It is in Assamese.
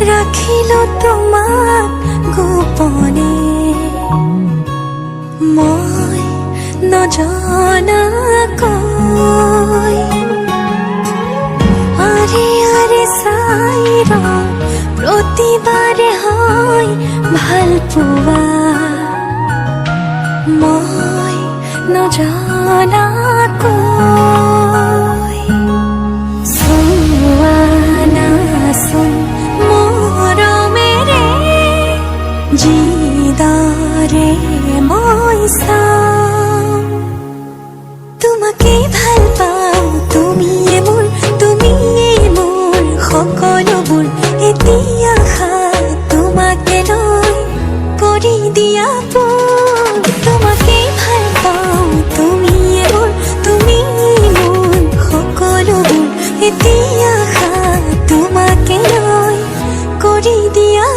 ৰাখিলো তোমাক গোপনে মই নজনাকৈ আৰে আৰে চাই ৰওঁ প্ৰতিবাৰে হয় ভাল পোৱা মই নজনাকৈ চোৱা নাচোন মৰমেৰে যিদৰে মই চাওঁ তোমাকে ভাল পাওঁ তুমিয়ে মোৰ সকলোবোৰ এতিয়া তোমাকে লৈ কৰি দিয়া তোমাকে ভাল পাওঁ তুমিয়ে মোৰ সকলোবোৰ এতিয়া তোমাকে লৈ কৰি দিয়া